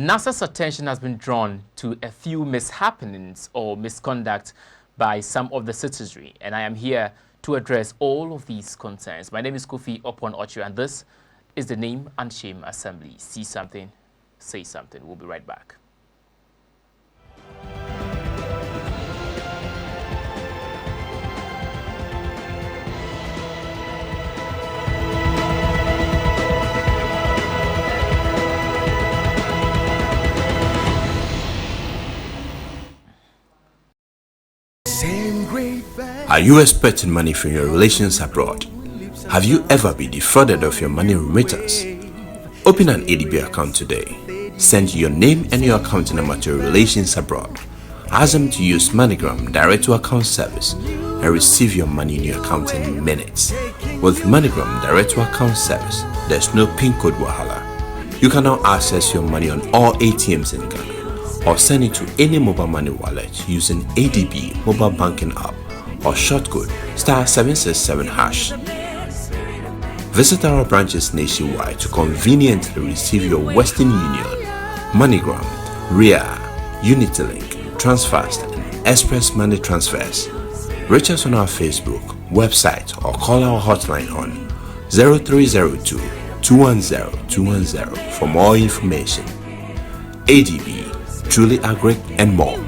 NASA's attention has been drawn to a few mishappenings or misconduct by some of the citizenry, and I am here to address all of these concerns. My name is Kofi Oppong Okyere, and this is the Name and Shame Assembly. See something, say something. We'll be right back. Are you expecting money from your relations abroad? Have you ever been defrauded of your money remittance? Open an ADB account today. Send your name and your account number to your relations abroad. Ask them to use MoneyGram direct to account service and receive your money in your account in minutes. With MoneyGram direct to account service, there's no PIN code wahala. You can now access your money on all ATMs in Ghana or send it to any mobile money wallet using ADB mobile banking app or shortcode *767#. Visit our branches nationwide to conveniently receive your Western Union, MoneyGram, RIA, UnityLink, Transfast, and Express Money transfers. Reach us on our Facebook, website, or call our hotline on 0302 210 210 for more information. ADB, truly agri and more.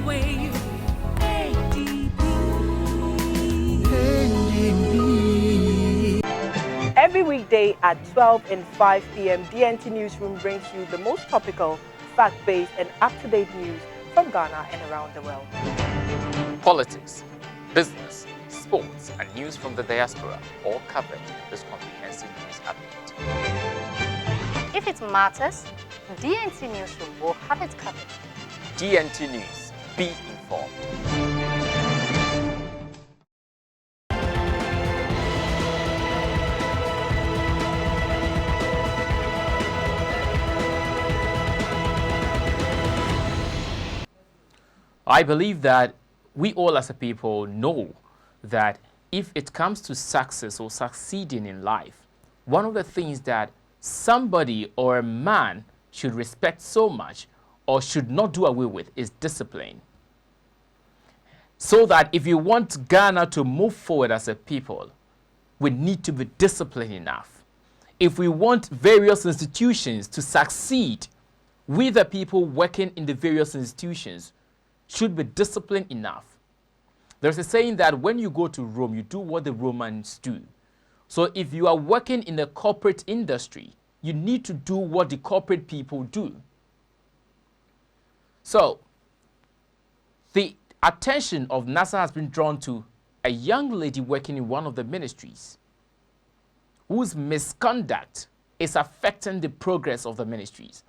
Every weekday at 12 and 5 p.m., DNT Newsroom brings you the most topical, fact-based, and up-to-date news from Ghana and around the world. Politics, business, sports, and news from the diaspora all covered in this comprehensive news update. If it matters, DNT Newsroom will have it covered. DNT News, be informed. I believe that we all as a people know that if it comes to success or succeeding in life, one of the things that somebody or a man should respect so much or should not do away with is discipline. So that if you want Ghana to move forward as a people, we need to be disciplined enough. If we want various institutions to succeed, we the people working in the various institutions should be disciplined enough. There's a saying that when you go to Rome, you do what the Romans do. So if you are working in the corporate industry, you need to do what the corporate people do. So the attention of NASA has been drawn to a young lady working in one of the ministries whose misconduct is affecting the progress of the ministries.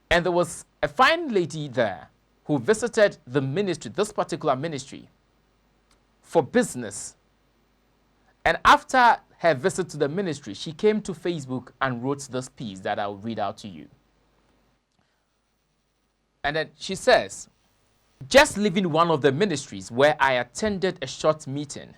And there was a fine lady there who visited the ministry, this particular ministry, for business. And after her visit to the ministry, she came to Facebook and wrote this piece that I'll read out to you. And then she says, just leaving one of the ministries where I attended a short meeting,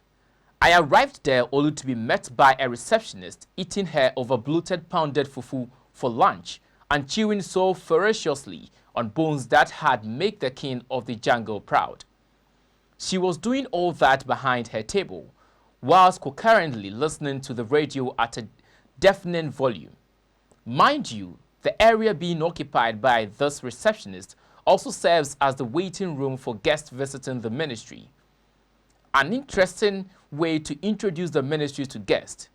I arrived there only to be met by a receptionist eating her over-bloated pounded fufu for lunch and chewing so ferociously on bones that had made the king of the jungle proud. She was doing all that behind her table, whilst concurrently listening to the radio at a deafening volume. Mind you, the area being occupied by this receptionist also serves as the waiting room for guests visiting the ministry. An interesting way to introduce the ministry to guests.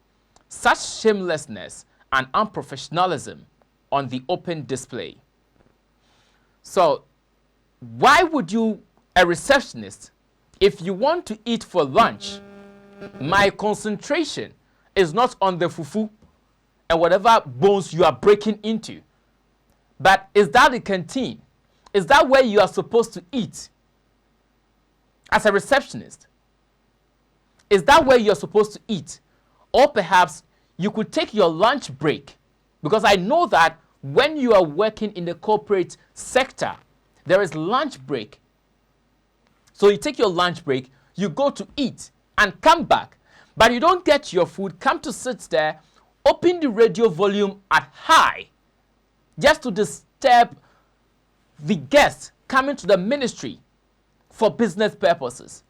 Such shamelessness and unprofessionalism on the open display. So, why would you, a receptionist, if you want to eat for lunch, my concentration is not on the fufu and whatever bones you are breaking into, but is that the canteen? Is that where you are supposed to eat as a receptionist? Is that where you are supposed to eat? Or perhaps you could take your lunch break, because I know that when you are working in the corporate sector, there is lunch break. So you take your lunch break, you go to eat and come back, but you don't get your food, come to sit there, open the radio volume at high, just to disturb the guests coming to the ministry for business purposes.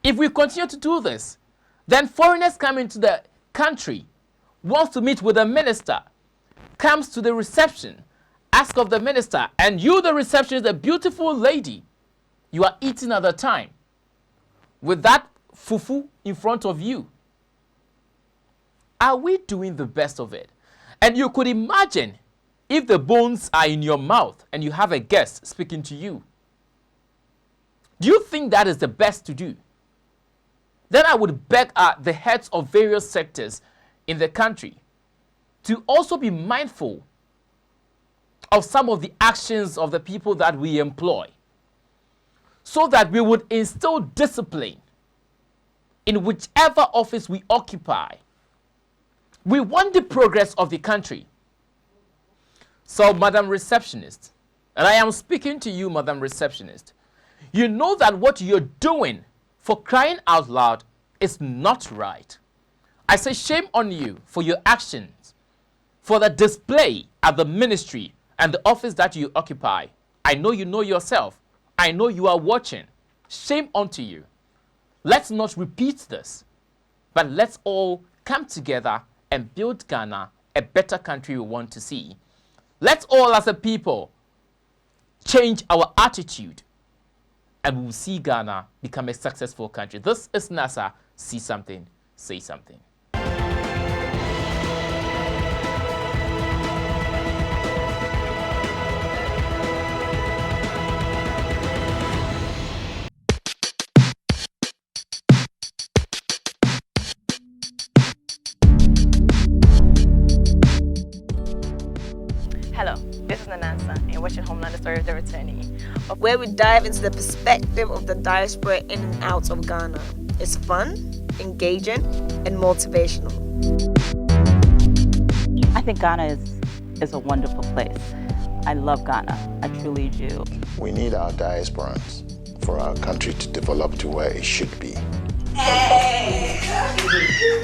If we continue to do this, then foreigners come into the country, wants to meet with the minister, comes to the reception, ask of the minister, and you, the receptionist, a beautiful lady, you are eating at the time with that fufu in front of you. Are we doing the best of it? And you could imagine if the bones are in your mouth and you have a guest speaking to you. Do you think that is the best to do? Then I would beg the heads of various sectors in the country to also be mindful of some of the actions of the people that we employ, so that we would instill discipline in whichever office we occupy. We want the progress of the country. So, Madam Receptionist, and I am speaking to you, Madam Receptionist, you know that what you're doing, for crying out loud, is not right. I say shame on you for your actions, for the display at the ministry and the office that you occupy. I know you know yourself. I know you are watching. Shame unto you. Let's not repeat this, but let's all come together and build Ghana a better country we want to see. Let's all as a people change our attitude, and we will see Ghana become a successful country. This is NASA. See something, say something. Hello, this is Nanansa, and you're watching Homeland, the Story of the Returnee, where we dive into the perspective of the diaspora in and out of Ghana. It's fun, engaging, and motivational. I think Ghana is a wonderful place. I love Ghana. I truly do. We need our diasporans for our country to develop to where it should be.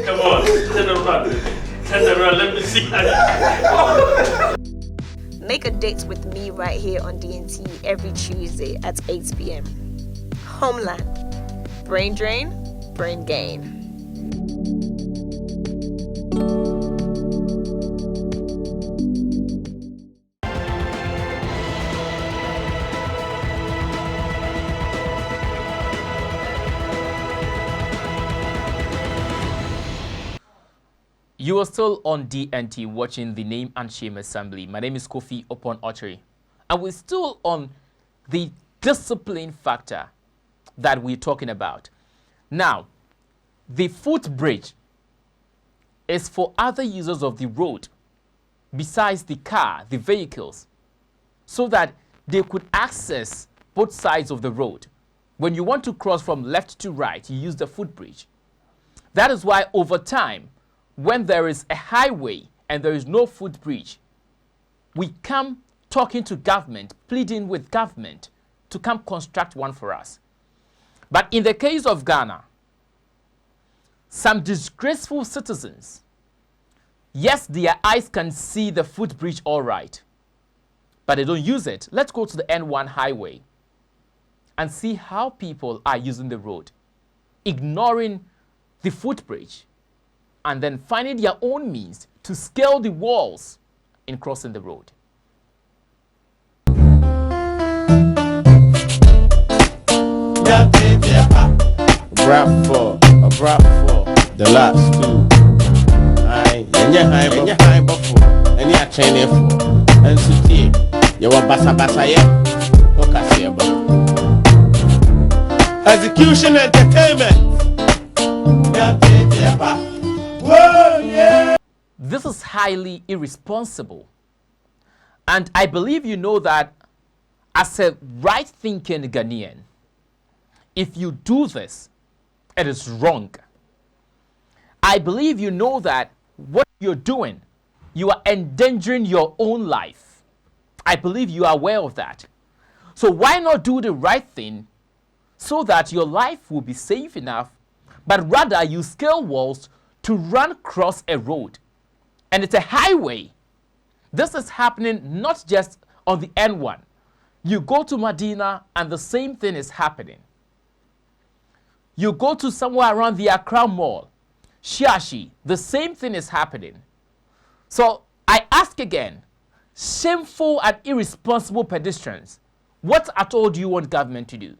Come on, turn around. Turn around, let me see. Make a date with me right here on DNT every Tuesday at 8 p.m. Homeland. Brain drain, brain gain. You are still on DNT watching the Name and Shame Assembly. My name is Kofi Oppong Okyere, and we're still on the discipline factor that we're talking about. Now, the footbridge is for other users of the road besides the car, the vehicles, so that they could access both sides of the road. When you want to cross from left to right, you use the footbridge. That is why over time, when there is a highway and there is no footbridge, we come talking to government, pleading with government to come construct one for us. But in the case of Ghana, some disgraceful citizens, yes, their eyes can see the footbridge all right, but they don't use it. Let's go to the N1 highway and see how people are using the road, ignoring the footbridge, and then finding their own means to scale the walls in crossing the road. The last two. I buffer. And ya chain for. And suti. You want basa ye? Okay, execution entertainment. This is highly irresponsible. And I believe you know that as a right-thinking Ghanaian, if you do this, it is wrong. I believe you know that what you're doing, you are endangering your own life. I believe you are aware of that. So why not do the right thing so that your life will be safe enough, but rather you scale walls to run across a road. And it's a highway. This is happening not just on the N1, You go to Medina and the same thing is happening. You go to somewhere around the Accra Mall, Shiashi, the same thing is happening. So I ask again, shameful and irresponsible pedestrians, what at all do you want government to do?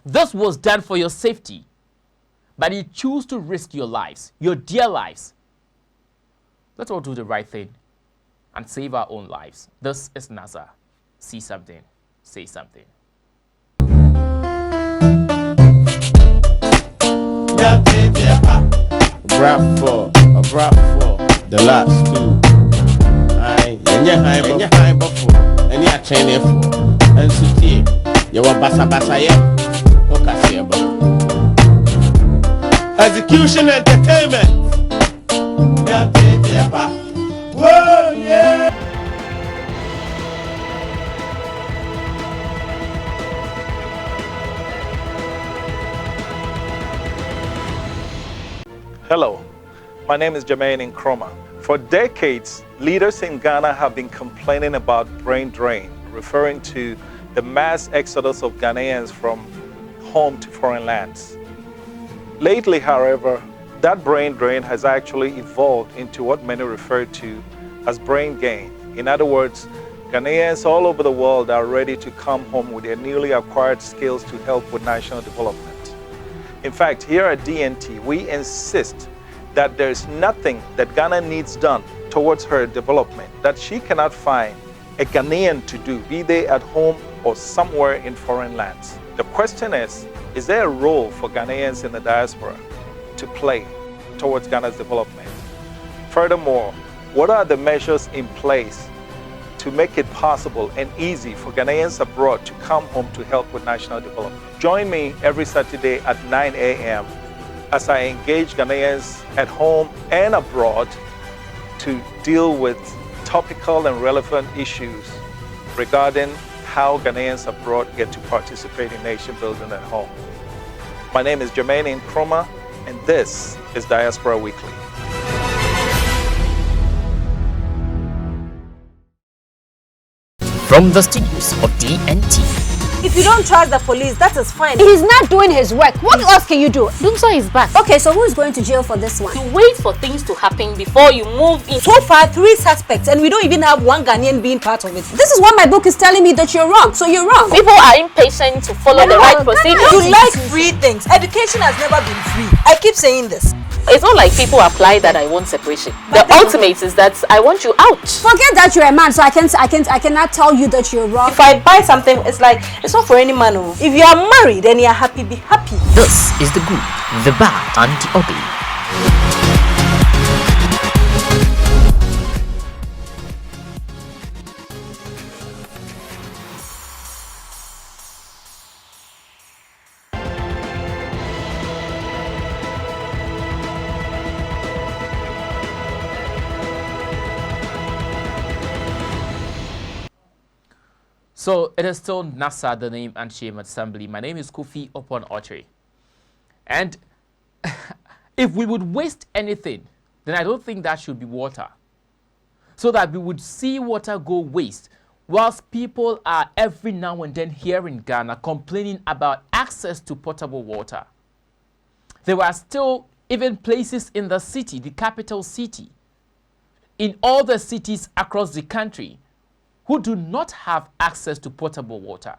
This was done for your safety, but you choose to risk your lives, your dear lives. Let's all do the right thing and save our own lives. This is NASA. See something, say something. Rap for the last two. Any high before, any a chain for, and city. You want basa yet? Okay, execution entertainment. Whoa, yeah. Hello, my name is Jermaine Nkrumah. For decades, leaders in Ghana have been complaining about brain drain, referring to the mass exodus of Ghanaians from home to foreign lands. Lately, however, that brain drain has actually evolved into what many refer to as brain gain. In other words, Ghanaians all over the world are ready to come home with their newly acquired skills to help with national development. In fact, here at DNT, we insist that there is nothing that Ghana needs done towards her development that she cannot find a Ghanaian to do, be they at home or somewhere in foreign lands. The question is there a role for Ghanaians in the diaspora to play towards Ghana's development? Furthermore, what are the measures in place to make it possible and easy for Ghanaians abroad to come home to help with national development? Join me every Saturday at 9 a.m. as I engage Ghanaians at home and abroad to deal with topical and relevant issues regarding how Ghanaians abroad get to participate in nation building at home. My name is Jermaine Nkrumah, and this is Diaspora Weekly. From the studios of DNT. If you don't trust the police, that is fine. He's not doing his work. What else can you do? Dumso is back. Okay, so who is going to jail for this one? You wait for things to happen before you move in. So far, 3 suspects, and we don't even have one Ghanaian being part of it. This is what my book is telling me, that you're wrong. So you're wrong. People are impatient to follow the right procedure. You like free things. Education has never been free. I keep saying this. It's not like people apply that I want separation. The ultimate is that I want you out. Forget that you're a man, so I cannot tell you that you're wrong. If I buy something, it's like, it's not for any man. If you are married and you're happy, be happy. This is the good, the bad, and the ugly. So it is still NASA, the name and shame assembly. My name is Kofi Oppong Okyere. And if we would waste anything, then I don't think that should be water. So that we would see water go waste, whilst people are every now and then here in Ghana complaining about access to potable water. There were still even places in the city, the capital city, in all the cities across the country, who do not have access to potable water.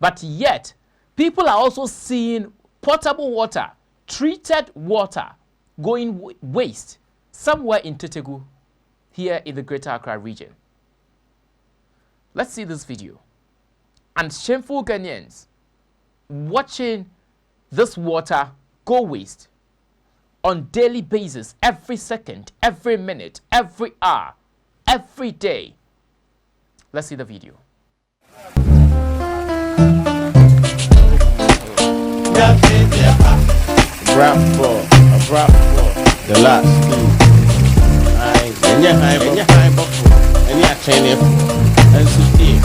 But yet, people are also seeing potable water, treated water, going waste somewhere in Tetegu, here in the Greater Accra region. Let's see this video. And shameful Ghanaians watching this water go waste on daily basis, every second, every minute, every hour, every day. Let's see the video. Rap for the last two. Any high before, any a chain for, and city.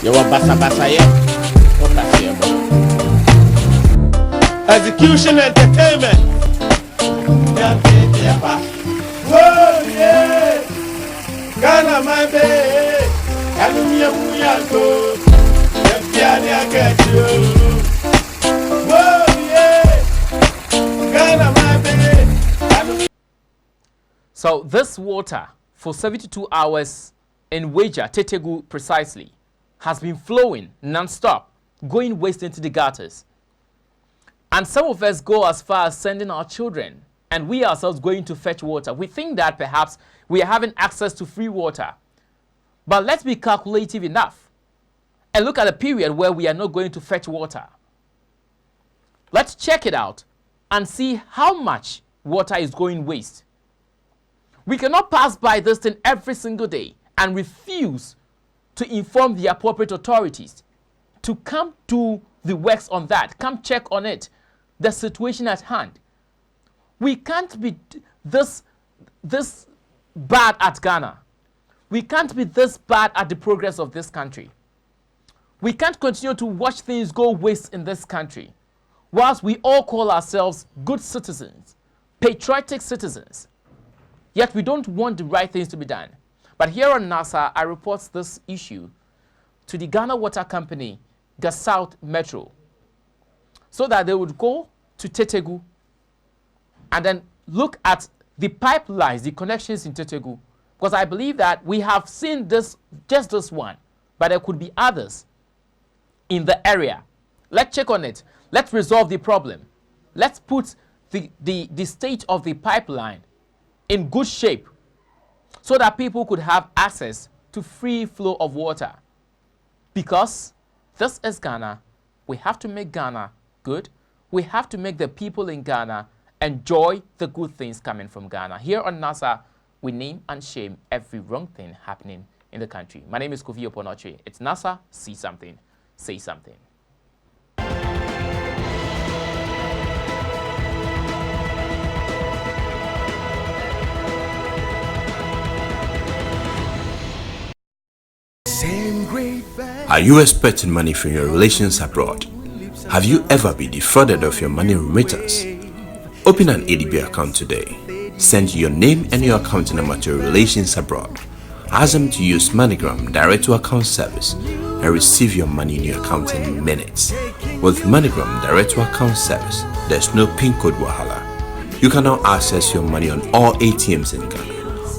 You want basa yet? Okay, execution entertainment. Whoa, yeah. Ghana, my baby. So this water for 72 hours in Weja, Tetegu precisely, has been flowing non-stop, going waste into the gutters. And some of us go as far as sending our children and we ourselves going to fetch water. We think that perhaps we are having access to free water. But let's be calculative enough and look at a period where we are not going to fetch water. Let's check it out and see how much water is going waste. We cannot pass by this thing every single day and refuse to inform the appropriate authorities to come do the works on that, come check on it, the situation at hand. We can't be this bad at Ghana. We can't be this bad at the progress of this country. We can't continue to watch things go waste in this country, whilst we all call ourselves good citizens, patriotic citizens. Yet we don't want the right things to be done. But here on NASA, I report this issue to the Ghana Water Company, South Metro, so that they would go to Tetegu and then look at the pipelines, the connections in Tetegu. Because I believe that we have seen this, just this one, but there could be others in the area. Let's check on it. Let's resolve the problem. Let's put the state of the pipeline in good shape so that people could have access to free flow of water. Because this is Ghana. We have to make Ghana good. We have to make the people in Ghana enjoy the good things coming from Ghana. Here on NASA, we name and shame every wrong thing happening in the country. My name is Kofi Oppong. It's NASA. See something. Say something. Are you expecting money from your relations abroad? Have you ever been defrauded of your money remittance? Open an ADB account today. Send your name and your account number to your relations abroad. Ask them to use MoneyGram direct to account service and receive your money in your account in minutes. With MoneyGram direct to account service, there's no PIN code wahala. You can now access your money on all ATMs in Ghana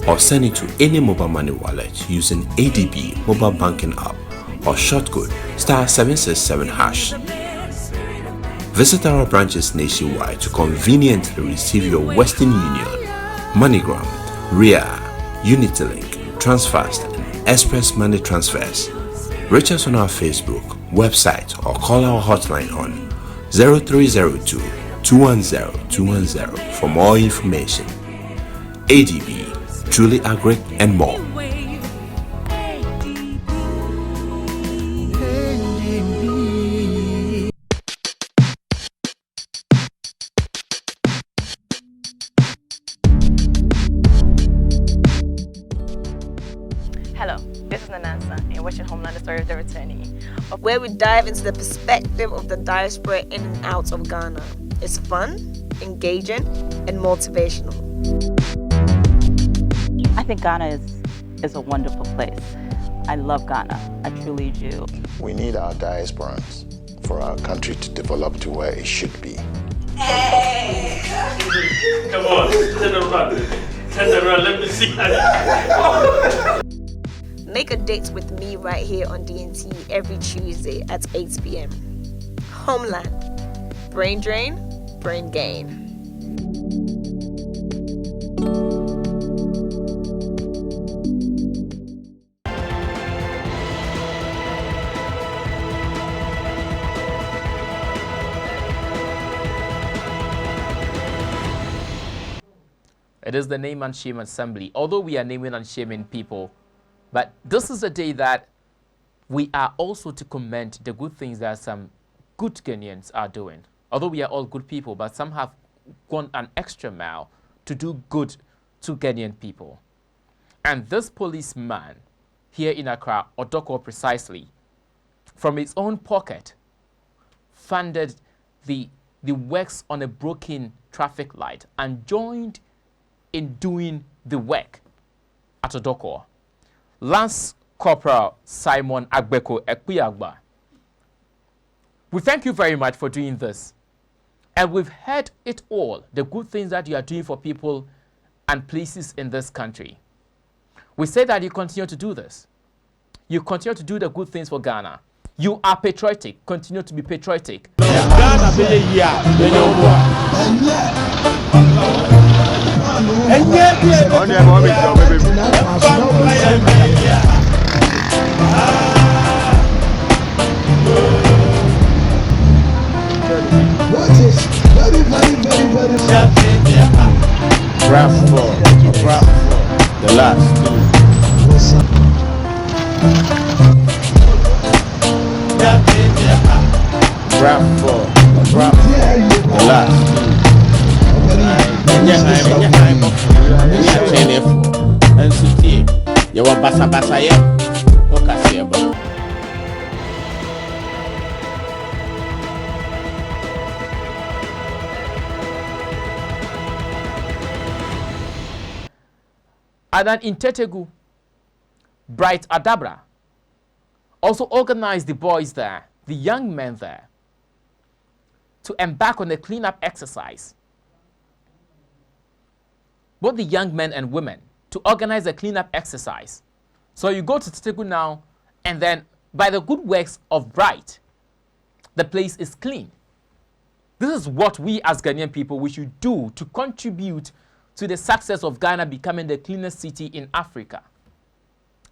or send it to any mobile money wallet using ADB mobile banking app or shortcode *767#. Visit our branches nationwide to conveniently receive your Western Union, MoneyGram, RIA, Unitylink, Transfast, and Express Money transfers. Reach us on our Facebook, website, or call our hotline on 0302-210-210 for more information. ADB, truly agri and more. Hello, this is Nanansa, and you're watching Homeland, the Story of the Returnee, where we dive into the perspective of the diaspora in and out of Ghana. It's fun, engaging, and motivational. I think Ghana is a wonderful place. I love Ghana. I truly do. We need our diasporans for our country to develop to where it should be. Come on, turn around. Turn around, let me see. Make a date with me right here on DNT every Tuesday at 8 p.m. Homeland. Brain drain, brain gain. It is the Name and Shame Assembly. Although we are naming and shaming people, but this is a day that we are also to commend the good things that some good Ghanaians are doing. Although we are all good people, but some have gone an extra mile to do good to Ghanaian people. And this policeman here in Accra, Odoko precisely, from his own pocket, funded the works on a broken traffic light and joined in doing the work at Odoko. Lance Corporal Simon Agbeko Ekuyagba We thank you very much for doing this. And we've heard it all, the good things that you are doing for people and places in this country. We say that you continue to do this. You continue to do the good things for Ghana. You are patriotic. Continue to be patriotic. The last two. The last two. And so, you want basa basa yet? Okay, about. Adan Intetegu, Bright Adabra, also organized the boys there, the young men there, to embark on a cleanup exercise. Both the young men and women to organize a cleanup exercise. So you go to Tetegu now, and then by the good works of Bright, the place is clean. This is what we as Ghanaian people, we should do to contribute to the success of Ghana becoming the cleanest city in Africa.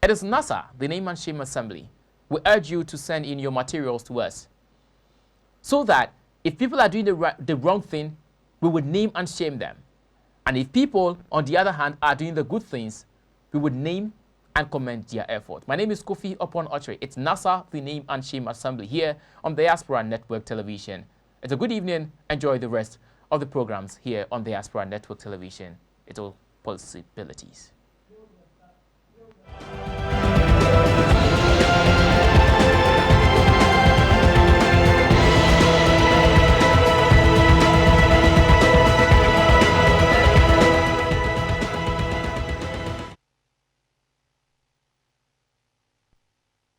It is NASA, the Name and Shame Assembly. We urge you to send in your materials to us so that if people are doing the wrong thing, we would name and shame them. And if people, on the other hand, are doing the good things, we would name and commend their effort. My name is Kofi Oppong Okyere. It's NASA, the Name and Shame Assembly here on Diaspora Network Television. It's a good evening. Enjoy the rest of the programs here on Diaspora Network Television. It's all possibilities.